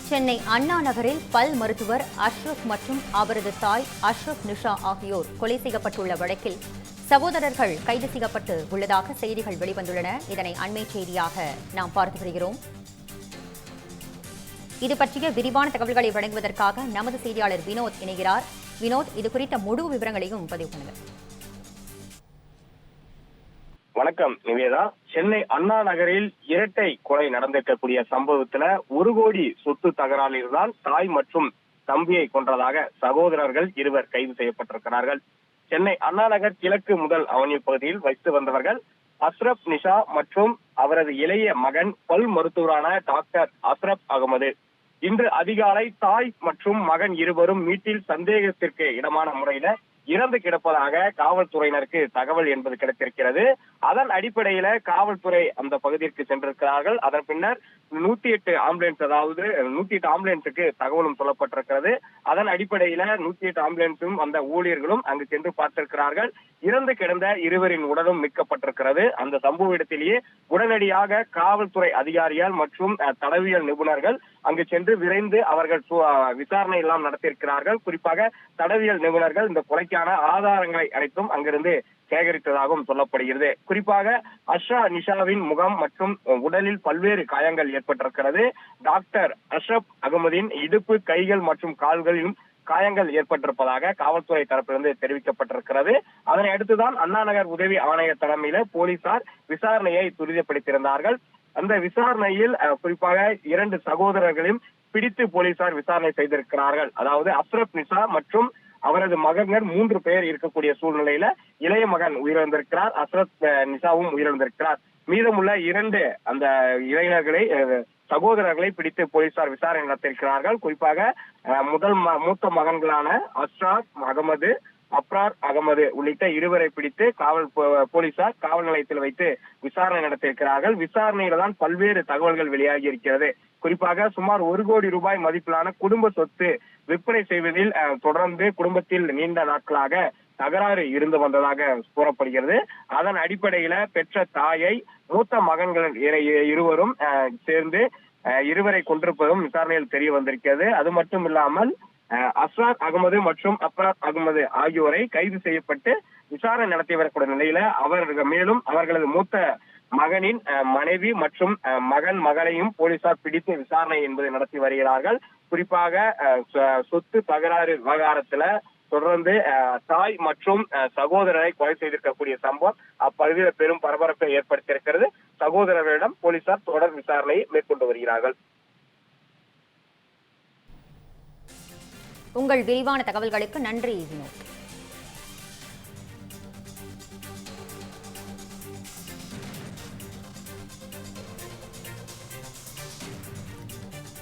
சென்னை அண்ணா நகரில் பல் மருத்துவர் அஷ்ரப் மற்றும் அவரது தாய் அஷ்ரப் நிஷா ஆகியோர் கொலை செய்யப்பட்டுள்ள வழக்கில் சகோதரர்கள் கைது செய்யப்பட்டு உள்ளதாக செய்திகள் வெளிவந்துள்ளன. இதனை அண்மை செய்தியாக நாம் பார்த்து வருகிறோம். இது பற்றிய விரிவான தகவல்களை வழங்குவதற்காக நமது செய்தியாளர் வினோத் இணைகிறார். வினோத், இது குறித்த முழு விவரங்களையும் பதிவு பண்ணுங்கள். வணக்கம் நிவேதா. சென்னை அண்ணா நகரில் இரட்டை கொலை நடந்திருக்கக்கூடிய சம்பவத்துல 1 கோடி சொத்து தகராறில் தான் தாய் மற்றும் தம்பியை கொன்றதாக சகோதரர்கள் இருவர் கைது செய்யப்பட்டிருக்கிறார்கள். சென்னை அண்ணா நகர் கிழக்கு முதல் அவனியூ பகுதியில் வசித்து வந்தவர்கள் அஷ்ரப் நிஷா மற்றும் அவரது இளைய மகன் பல் மருத்துவரான டாக்டர் அஷ்ரப் அகமது. இன்று அதிகாலை தாய் மற்றும் மகன் இருவரும் வீட்டில் சந்தேகத்திற்கு இடமான முறையில இறந்து கிடப்பதாக காவல்துறையினருக்கு தகவல் என்பது கிடைத்திருக்கிறது. அதன் அடிப்படையில காவல்துறை அந்த பகுதிக்கு சென்றிருக்கிறார்கள். அதன் பின்னர் 108 ஆம்புலன்ஸ், அதாவது 108 ஆம்புலன்ஸுக்கு தகவலும் சொல்லப்பட்டிருக்கிறது. அதன் அடிப்படையில 108 ஆம்புலன்ஸும் அந்த ஊழியர்களும் அங்கு சென்று பார்த்திருக்கிறார்கள். இறந்து கிடந்த இருவரின் உடலும் மீட்கப்பட்டிருக்கிறது. அந்த சம்பவ இடத்திலேயே உடனடியாக காவல்துறை அதிகாரிகள் மற்றும் தடவியல் நிபுணர்கள் அங்கு சென்று விரைந்து அவர்கள் விசாரணை எல்லாம் நடத்தியிருக்கிறார்கள். குறிப்பாக தடவியல் நிபுணர்கள் இந்த கொலைக்கான ஆதாரங்களை அனைத்தும் அங்கிருந்து சேகரித்ததாகவும் சொல்லப்படுகிறது. குறிப்பாக அஷ்ரா நிஷாவின் முகம் மற்றும் உடலில் பல்வேறு காயங்கள் ஏற்பட்டிருக்கிறது. டாக்டர் அஷ்ரப் அகமதின் இடுப்பு, கைகள் மற்றும் கால்களிலும் காயங்கள் ஏற்பட்டிருப்பதாக காவல்துறை தரப்பிலிருந்து தெரிவிக்கப்பட்டிருக்கிறது. அதனை அடுத்துதான் அண்ணா நகர் உதவி ஆணையர் தலைமையில போலீசார் விசாரணையை துரிதப்படுத்தியிருந்தார்கள். அந்த விசாரணையில் குறிப்பாக 2 சகோதரர்களையும் பிடித்து போலீசார் விசாரணை செய்திருக்கிறார்கள். அதாவது அஷ்ரப் நிஷா மற்றும் அவரது மகன்கள் 3 பேர் இருக்கக்கூடிய சூழ்நிலையில இளைய மகன் உயிரிழந்திருக்கிறார், அஷ்ரப் நிஷாவும் உயிரிழந்திருக்கிறார். மீதமுள்ள 2 அந்த இளைஞர்களை சகோதரர்களை பிடித்து போலீசார் விசாரணை நடத்தியிருக்கிறார்கள். குறிப்பாக மூத்த மகன்களான அஷ்ரப் அகமது, அப்ரார் அகமது உள்ளிட்ட இருவரை பிடித்து போலீசார் காவல் நிலையத்தில் வைத்து விசாரணை நடத்தியிருக்கிறார்கள். விசாரணையில தான் பல்வேறு தகவல்கள் வெளியாகி இருக்கிறது. குறிப்பாக சுமார் 1 கோடி ரூபாய் மதிப்பிலான குடும்ப சொத்து விற்பனை செய்வதில் தொடர்ந்து குடும்பத்தில் நீண்ட நாட்களாக தகராறு இருந்து வந்ததாக கூறப்படுகிறது. அதன் அடிப்படையில பெற்ற தாயை மூத்த மகன்கள் இருவரும் சேர்ந்து இருவரை கொண்டிருப்பதும் விசாரணையில் தெரிய வந்திருக்கிறது. அது மட்டும் இல்லாமல் அஸ்ரார் அகமது மற்றும் அப்ரார் அகமது ஆகியோரை கைது செய்யப்பட்டு விசாரணை நடத்தி வரக்கூடிய நிலையில மேலும் அவர்களது மூத்த மகனின் மனைவி மற்றும் மகளையும் போலீசார் பிடித்து விசாரணை என்பதை நடத்தி வருகிறார்கள். குறிப்பாக சொத்து தகராறு விவகாரத்துல தொடர்ந்து தாய் மற்றும் சகோதரரை கொலை செய்திருக்கக்கூடிய சம்பவம் அப்பகுதியில் பெரும் பரபரப்பை ஏற்படுத்தியிருக்கிறது. சகோதரர்களிடம் போலீசார் தொடர் விசாரணையை மேற்கொண்டு வருகிறார்கள். உங்கள் விரிவான தகவல்களுக்கு நன்றி வினோத்.